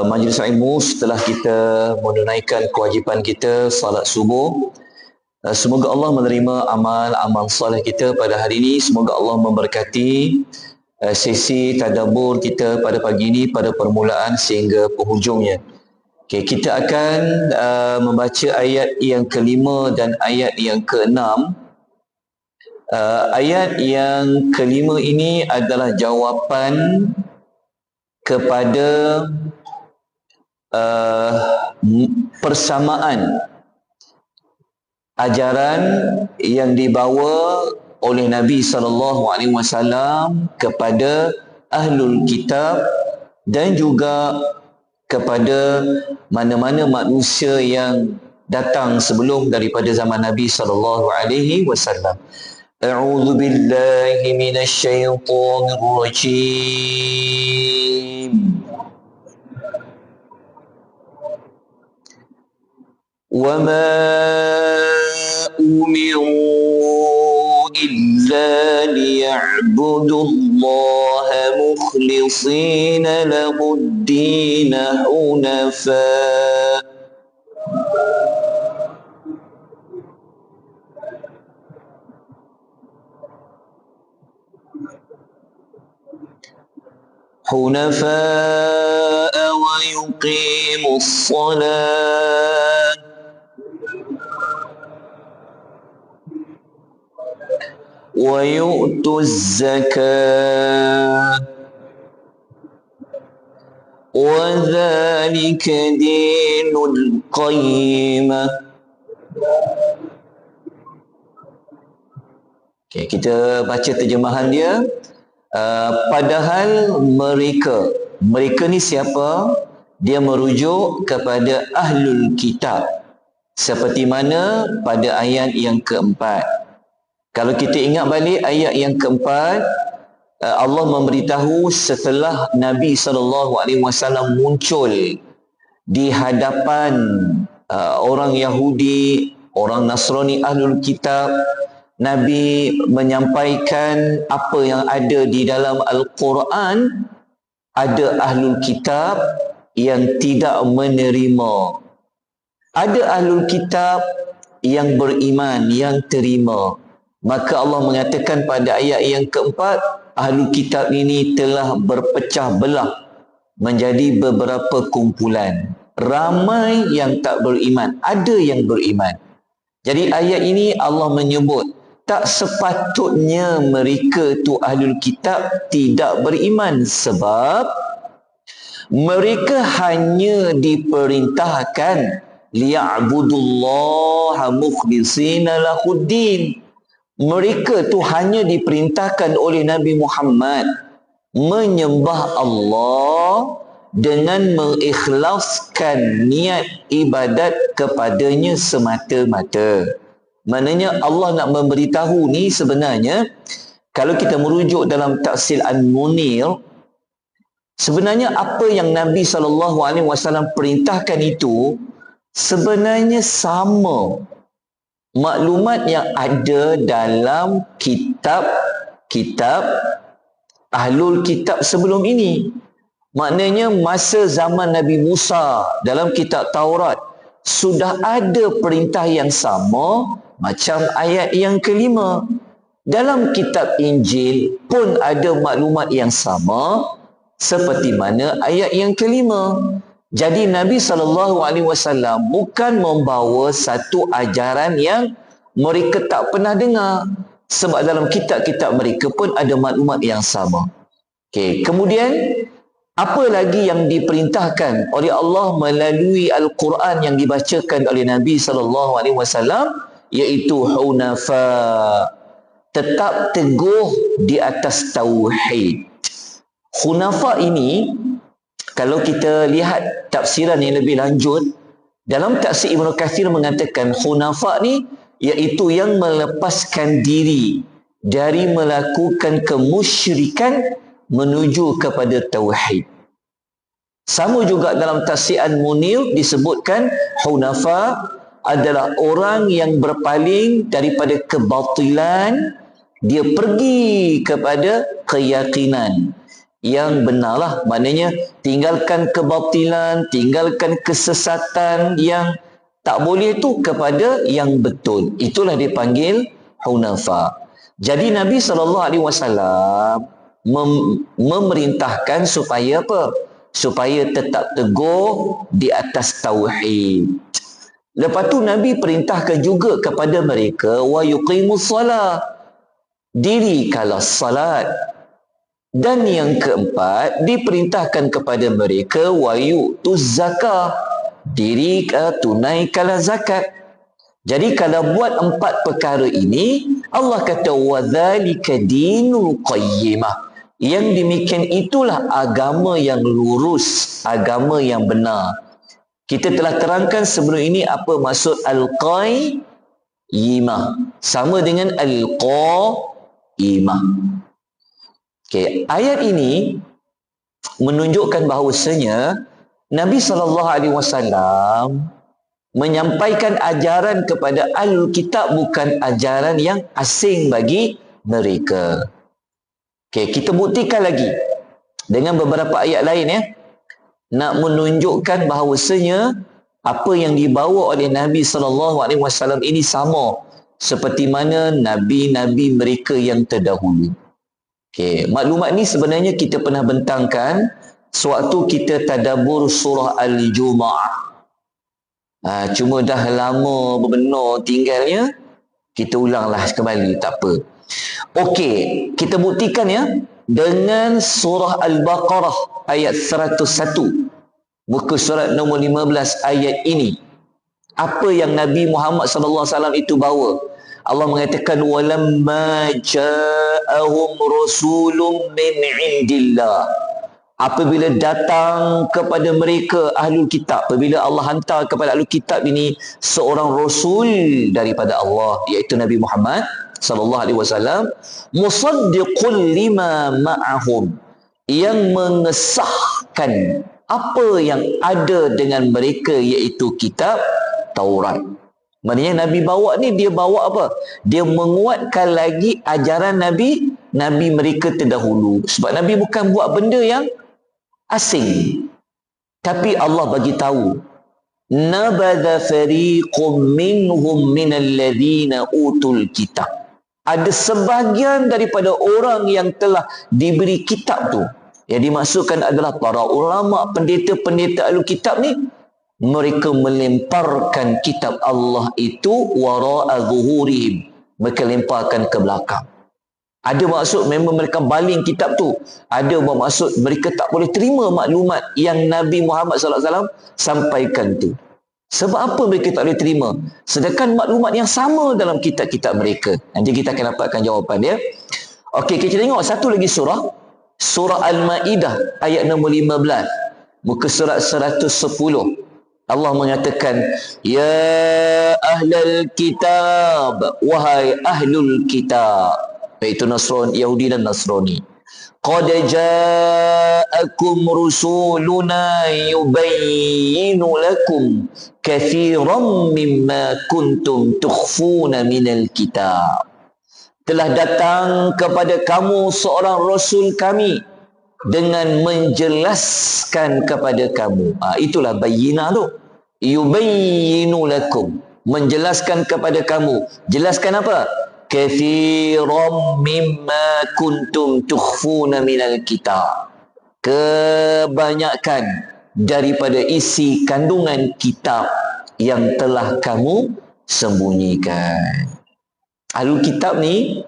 Majlis ilmu setelah kita menunaikan kewajipan kita salat subuh. Semoga Allah menerima amal soleh kita pada hari ini. Semoga Allah memberkati sesi tadabbur kita pada pagi ini, pada permulaan sehingga penghujungnya. Okay, kita akan membaca ayat yang kelima dan ayat yang keenam. Ayat yang kelima ini adalah jawapan kepada persamaan ajaran yang dibawa oleh Nabi SAW kepada ahlul kitab dan juga kepada mana-mana manusia yang datang sebelum daripada zaman Nabi SAW. A'udzu billahi minasyaitonir rajim. وَمَا أُمِرُوا إِلَّا لِيَعْبُدُوا اللَّهَ مُخْلِصِينَ لَهُ الدِّينَ حُنَفَاءَ وَيُقِيمُوا الصَّلَاةَ وَيُؤْتُوا الزَّكَاةَ وَذَلِكَ دِينُ الْقَيِّمَةِ. Okay, kita baca terjemahan dia. Padahal mereka ni siapa? Dia merujuk kepada ahlul kitab, seperti mana pada ayat yang keempat. Kalau kita ingat balik ayat yang keempat, Allah memberitahu setelah Nabi SAW muncul di hadapan orang Yahudi, orang Nasrani, ahlul kitab, Nabi menyampaikan apa yang ada di dalam Al-Quran. Ada ahlul kitab yang tidak menerima, ada ahlul kitab yang beriman, yang terima. Maka Allah mengatakan pada ayat yang keempat, ahlul kitab ini telah berpecah belah menjadi beberapa kumpulan. Ramai yang tak beriman, ada yang beriman. Jadi ayat ini Allah menyebut tak sepatutnya mereka tu ahlul kitab tidak beriman, sebab mereka hanya diperintahkan liya'budullaha mukhlishina lahuddin. Mereka tu hanya diperintahkan oleh Nabi Muhammad menyembah Allah dengan mengikhlaskan niat ibadat kepadanya semata-mata. Maknanya Allah nak memberitahu ni sebenarnya, kalau kita merujuk dalam tafsir Al-Munir, sebenarnya apa yang Nabi SAW perintahkan itu sebenarnya sama maklumat yang ada dalam kitab ahlul kitab sebelum ini. Maknanya masa zaman Nabi Musa dalam kitab Taurat sudah ada perintah yang sama macam ayat yang kelima. Dalam kitab Injil pun ada maklumat yang sama seperti mana ayat yang kelima. Jadi Nabi SAW bukan membawa satu ajaran yang mereka tak pernah dengar, sebab dalam kitab-kitab mereka pun ada maklumat yang sama. Okay. Kemudian apa lagi yang diperintahkan oleh Allah melalui Al-Quran yang dibacakan oleh Nabi SAW, iaitu hunafa, tetap teguh di atas tauhid. Hunafa ini, kalau kita lihat tafsiran yang lebih lanjut, dalam tafsir Ibn Kathir mengatakan hunafa ni iaitu yang melepaskan diri dari melakukan kemusyrikan menuju kepada tauhid. Sama juga dalam tafsir Al-Munir disebutkan hunafa adalah orang yang berpaling daripada kebatilan, dia pergi kepada keyakinan. yang benar lah. Maknanya tinggalkan kebatilan, tinggalkan kesesatan yang tak boleh tu kepada yang betul. Itulah dipanggil hunafa. Jadi Nabi SAW memerintahkan supaya apa? Supaya tetap teguh di atas tauhid. Lepas tu Nabi perintahkan juga kepada mereka wa yuqimus salat, dirikanlah salat. Dan yang keempat diperintahkan kepada mereka wa yu'tuz zakah, tunaikanlah zakat. Jadi kalau buat empat perkara ini, Allah kata wadzalika dinul qayyimah. Yang demikian itulah agama yang lurus, agama yang benar. Kita telah terangkan sebelum ini apa maksud al-qayyimah. Sama dengan al-qa'imah. Okey, ayat ini menunjukkan bahawasanya Nabi SAW menyampaikan ajaran kepada Ahlul Kitab bukan ajaran yang asing bagi mereka. Okey, kita buktikan lagi dengan beberapa ayat lain ya. Nak menunjukkan bahawasanya apa yang dibawa oleh Nabi SAW ini sama seperti mana nabi-nabi mereka yang terdahulu. Okey, maklumat ni sebenarnya kita pernah bentangkan sewaktu kita tadabbur surah Al-Jumu'ah. Cuma dah lama berbenar tinggalnya, kita ulanglah kembali, tak apa. Okey, kita buktikan ya dengan surah Al-Baqarah ayat 101. Muka surat nombor 15 ayat ini. Apa yang Nabi Muhammad SAW itu bawa? Allah mengatakan walamma ja'ahum rasulun min indillah. Apabila datang kepada mereka Ahlul Kitab, apabila Allah hantar kepada Ahlul Kitab ini seorang rasul daripada Allah, iaitu Nabi Muhammad sallallahu alaihi wasallam, musaddiqul lima ma'ahum, yang mengesahkan apa yang ada dengan mereka, iaitu kitab Taurat. Maknanya Nabi bawa ni, dia bawa apa? Dia menguatkan lagi ajaran Nabi mereka terdahulu. Sebab Nabi bukan buat benda yang asing. Tapi Allah bagi tahu, nabadha fariqum minhum minal ladzina utul kitab. Ada sebahagian daripada orang yang telah diberi kitab tu. Yang dimaksudkan adalah para ulama, pendeta-pendeta Ahlul Kitab ni, mereka melemparkan kitab Allah itu wara'a zuhurihim. Mereka lemparkan ke belakang. Ada maksud memang mereka baling kitab tu. Ada bermaksud mereka tak boleh terima maklumat yang Nabi Muhammad SAW sampaikan tu. Sebab apa mereka tak boleh terima? Sedangkan maklumat yang sama dalam kitab-kitab mereka. Nanti kita akan dapatkan jawapan dia. Okey, kita tengok satu lagi surah. Surah Al-Ma'idah ayat nombor 15. Muka surat 110. Allah mengatakan, ya ahlal kitab, wahai ahlul kitab, iaitu Nasrani, Yahudi dan Nasrani, qad ja'akum rusuluna yubayyinu lakum kathiran mimma kuntum tukhfuna minal kitab. Telah datang kepada kamu seorang rasul kami dengan menjelaskan kepada kamu. Itulah bayyinah tu. Yubayyinu lakum, menjelaskan kepada kamu. Jelaskan apa? Kathiran mimma kuntum tukhfuna minal kitab. Kebanyakan daripada isi kandungan kitab yang telah kamu sembunyikan. Ahlul Kitab ni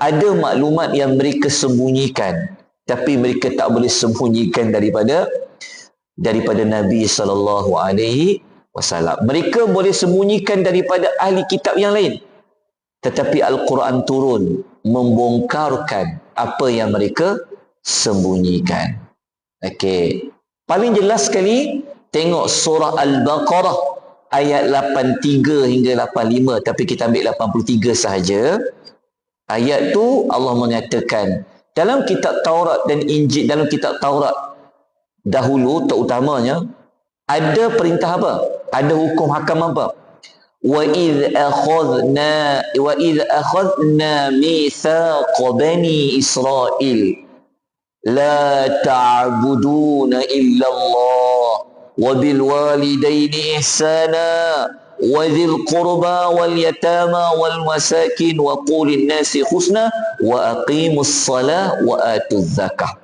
ada maklumat yang mereka sembunyikan, tapi mereka tak boleh sembunyikan daripada Nabi sallallahu alaihi wasallam. Mereka boleh sembunyikan daripada ahli kitab yang lain, tetapi Al-Quran turun membongkarkan apa yang mereka sembunyikan. Okey, paling jelas sekali tengok surah Al-Baqarah ayat 83 hingga 85, tapi kita ambil 83 sahaja. Ayat tu Allah mengatakan dalam kitab Taurat dan Injil, dalam kitab Taurat dahulu terutamanya ada perintah apa? Ada hukum hakam apa? Wa idh akhadna mithaqa bani Israil la ta'buduna illa Allah wa bil walidaini ihsana wa dhil qurba wal yatama wal masakin wa qulin nasi husna wa aqimus salah wa atuz zakah.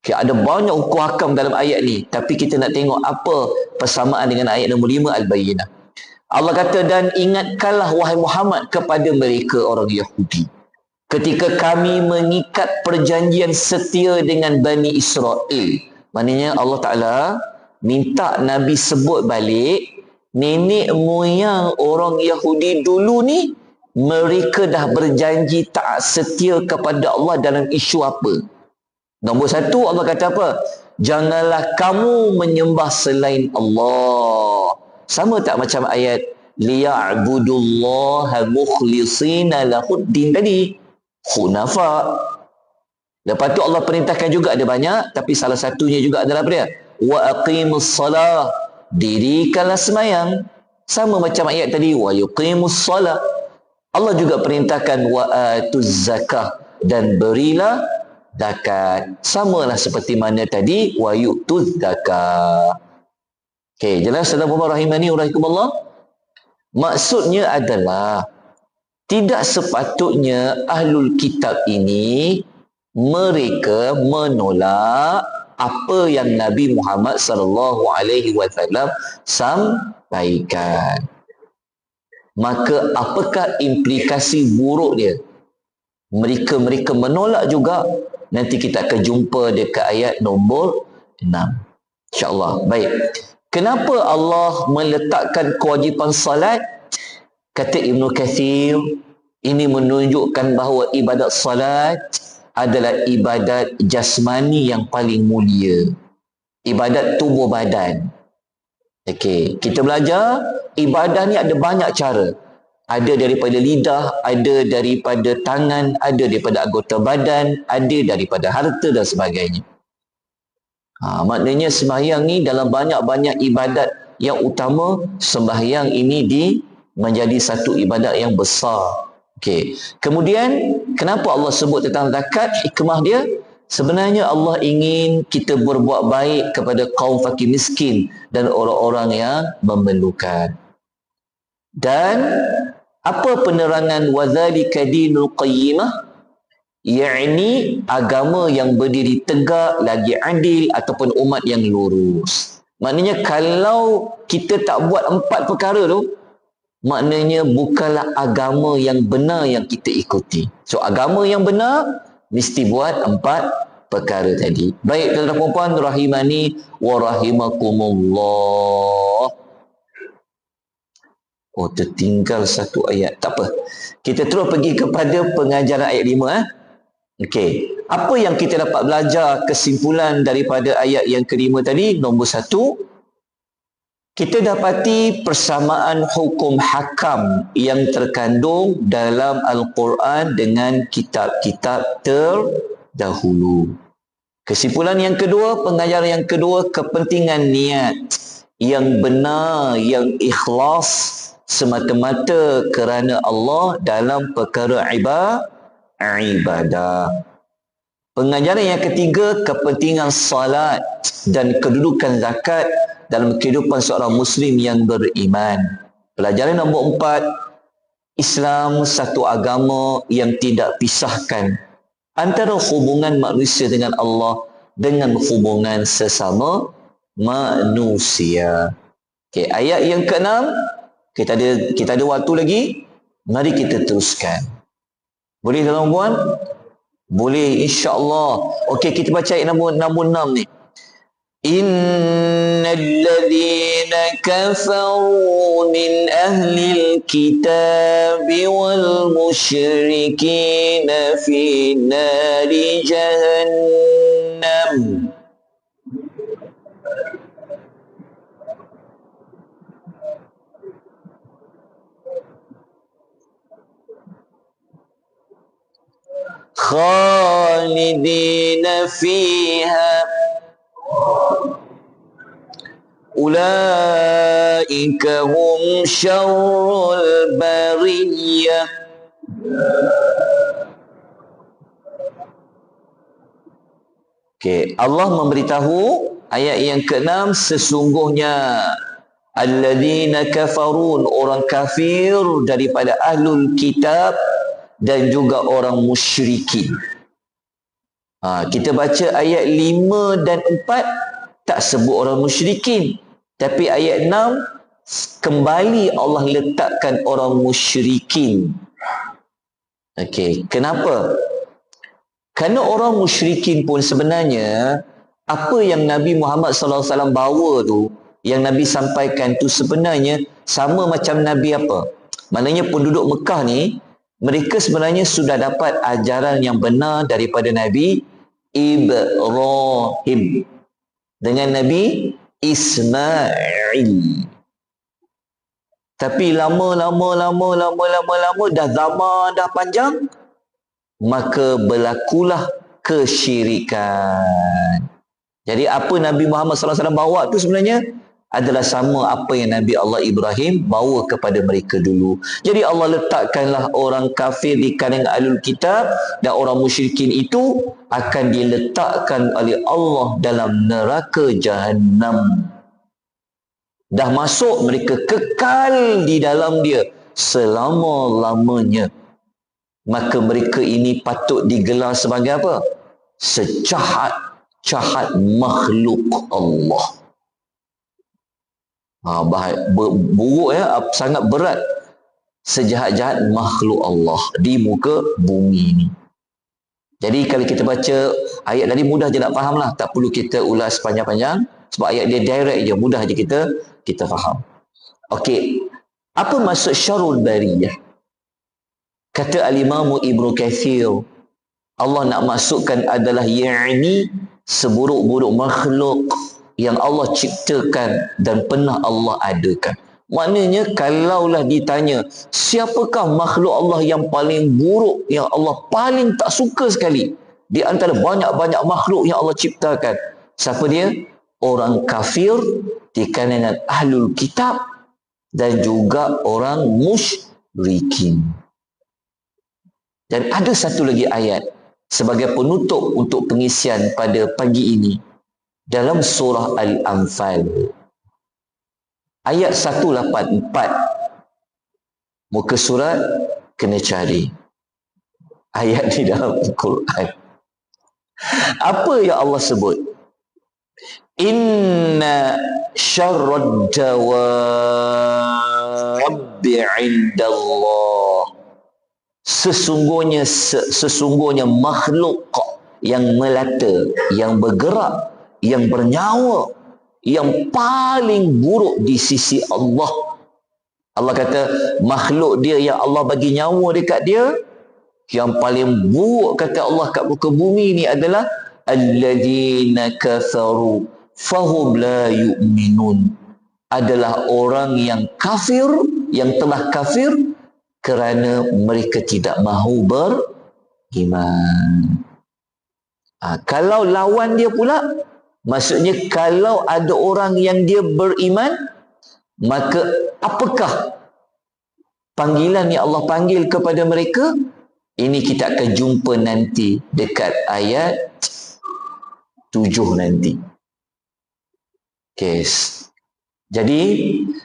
Okay, ada banyak hukum hakam dalam ayat ni, tapi kita nak tengok apa persamaan dengan ayat nombor 5 Al-Bayyinah. Allah kata, dan ingatkanlah wahai Muhammad kepada mereka orang Yahudi ketika kami mengikat perjanjian setia dengan Bani Israel. Maknanya Allah Ta'ala minta Nabi sebut balik nenek moyang orang Yahudi dulu ni, mereka dah berjanji tak setia kepada Allah dalam isu apa? Nombor 1, Allah kata apa? Janganlah kamu menyembah selain Allah. Sama tak macam ayat liya'budullaha mukhlishina lahuddin tadi? Hunafa. Lepas tu Allah perintahkan juga, ada banyak, tapi salah satunya juga adalah apa dia? Wa aqimus salah. Dirikanlah semayang. Sama macam ayat tadi, wa yuqimus salah. Allah juga perintahkan wa atuz zakah, dan berilah zakat. Samalah seperti mana tadi, wa yu'tuz zakah. Okey, jelas saudara rahimani rahimakumullah. Maksudnya adalah tidak sepatutnya ahlul kitab ini mereka menolak apa yang Nabi Muhammad sallallahu alaihi wasallam sampaikan. Maka apakah implikasi buruk dia? Mereka menolak juga. Nanti kita akan jumpa dekat ayat nombor 6. InsyaAllah. Baik. Kenapa Allah meletakkan kewajipan salat? Kata Ibnu Katsir, ini menunjukkan bahawa ibadat salat adalah ibadat jasmani yang paling mulia. Ibadat tubuh badan. Okey, kita belajar ibadah ni ada banyak cara. Ada daripada lidah, ada daripada tangan, ada daripada anggota badan, ada daripada harta dan sebagainya. Maknanya sembahyang ni dalam banyak-banyak ibadat yang utama, sembahyang ini menjadi satu ibadat yang besar. Okey. Kemudian kenapa Allah sebut tentang zakat? Hikmah dia sebenarnya Allah ingin kita berbuat baik kepada kaum fakir miskin dan orang-orang yang memerlukan. Dan apa penerangan wadzalika dinul qayyimah? Yakni agama yang berdiri tegak, lagi adil, ataupun umat yang lurus. Maknanya kalau kita tak buat 4 perkara tu, maknanya bukanlah agama yang benar yang kita ikuti. So agama yang benar mesti buat 4 perkara tadi. Baik tuan-tuan dan puan-puan rahimani wa rahimakumullah. Oh, tertinggal satu ayat. Tak apa. Kita terus pergi kepada pengajaran ayat 5. Okey. Apa yang kita dapat belajar kesimpulan daripada ayat yang kelima tadi? Nombor 1, kita dapati persamaan hukum hakam yang terkandung dalam Al-Quran dengan kitab-kitab terdahulu. Kesimpulan yang kedua, pengajaran yang kedua, kepentingan niat yang benar, yang ikhlas semata-mata kerana Allah dalam perkara ibadah. Pengajaran yang ketiga, kepentingan salat dan kedudukan zakat dalam kehidupan seorang Muslim yang beriman. Pelajaran nombor 4, Islam satu agama yang tidak pisahkan antara hubungan manusia dengan Allah dengan hubungan sesama manusia. Okay, ayat yang ke-6, kita ada waktu lagi. Mari kita teruskan. Boleh tuan-tuan? Boleh, insya-Allah. Okey, kita baca ayat nombor 6 ni. Innal ladzina kafaru min ahlil kitab wal musyrikin fi nari jahannam khalidina fiha ulaika hum syarrul bariyah Okey, Allah memberitahu ayat yang ke-6, sesungguhnya alladzina kafarun, orang kafir daripada ahlul kitab dan juga orang musyrikin. Kita baca ayat 5 dan 4 tak sebut orang musyrikin, tapi ayat 6 kembali Allah letakkan orang musyrikin. Okey, kenapa? Kerana orang musyrikin pun sebenarnya apa yang Nabi Muhammad SAW bawa tu, yang Nabi sampaikan tu sebenarnya sama macam Nabi apa? Maknanya penduduk Mekah ni, mereka sebenarnya sudah dapat ajaran yang benar daripada Nabi Ibrahim dengan Nabi Ismail. Tapi lama dah zaman dah panjang, maka berlakulah kesyirikan. Jadi apa Nabi Muhammad SAW bawa tu sebenarnya adalah sama apa yang Nabi Allah Ibrahim bawa kepada mereka dulu. Jadi Allah letakkanlah orang kafir di kalangan ahlul kitab dan orang musyrikin itu akan diletakkan oleh Allah dalam neraka Jahannam. Dah masuk, mereka kekal di dalam dia selama-lamanya. Maka mereka ini patut digelar sebagai apa? Sejahat-jahat makhluk Allah. Buruk ya, sangat berat. Sejahat-jahat makhluk Allah di muka bumi ini. Jadi kalau kita baca ayat tadi mudah je nak faham lah. Tak perlu kita ulas panjang-panjang. Sebab ayat dia direct je, mudah je kita faham. Okey, apa maksud syarrul bariyah? Kata Al-Imam Ibnu Katsir, Allah nak masukkan adalah ya'ni seburuk-buruk makhluk yang Allah ciptakan dan pernah Allah adakan. Maknanya kalaulah ditanya, siapakah makhluk Allah yang paling buruk, yang Allah paling tak suka sekali di antara banyak-banyak makhluk yang Allah ciptakan? Siapa dia? Orang kafir di kalangan ahlul kitab dan juga orang musyrikin. Dan ada satu lagi ayat sebagai penutup untuk pengisian pada pagi ini dalam surah Al-Anfal. Ayat 184. Muka surat kena cari. Ayat di dalam Al-Quran. Apa yang Allah sebut? Inna syarrad dawabbi 'indallah. Sesungguhnya makhluk yang melata, yang bergerak, yang bernyawa, yang paling buruk di sisi Allah. Allah kata makhluk dia yang Allah bagi nyawa dekat dia, yang paling buruk kata Allah kat muka bumi ni adalah alladzina kafaru fahum la yu'minun. Adalah orang yang kafir, yang telah kafir kerana mereka tidak mahu beriman. Kalau lawan dia pula, maksudnya kalau ada orang yang dia beriman, maka apakah panggilan yang Allah panggil kepada mereka? Ini kita akan jumpa nanti dekat ayat 7 nanti. Okay. Jadi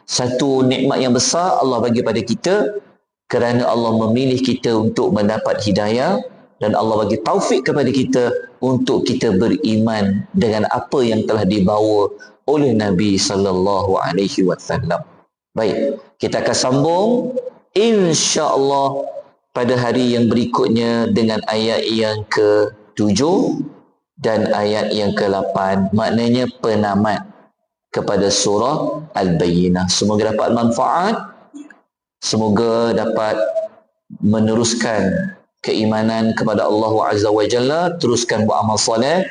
satu nikmat yang besar Allah bagi pada kita kerana Allah memilih kita untuk mendapat hidayah, dan Allah bagi taufik kepada kita untuk kita beriman dengan apa yang telah dibawa oleh Nabi sallallahu alaihi wasallam. Baik, kita akan sambung insya-Allah pada hari yang berikutnya dengan ayat yang ke-7 dan ayat yang ke-8, maknanya penamat kepada surah Al-Bayyinah. Semoga dapat manfaat, semoga dapat meneruskan keimanan kepada Allah Azza wa Jalla, teruskan buat amal soleh.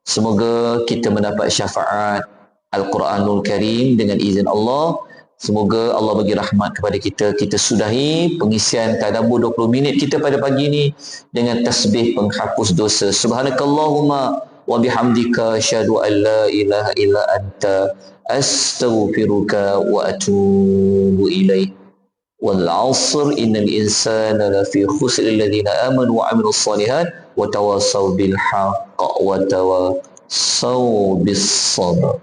Semoga kita mendapat syafaat Al-Quranul Karim dengan izin Allah. Semoga Allah bagi rahmat kepada kita. Kita sudahi pengisian tadabbur 20 minit kita pada pagi ini dengan tasbih penghapus dosa. Subhanakallahumma wa bihamdika asyhadu an la ilaha illa anta astaghfiruka wa atubu ilaik. Wal 'asr innal insana lafi khusr alladhina amanu wa 'amilus shalihat wa tawasaw bil haqq wa tawasaw bis sabr.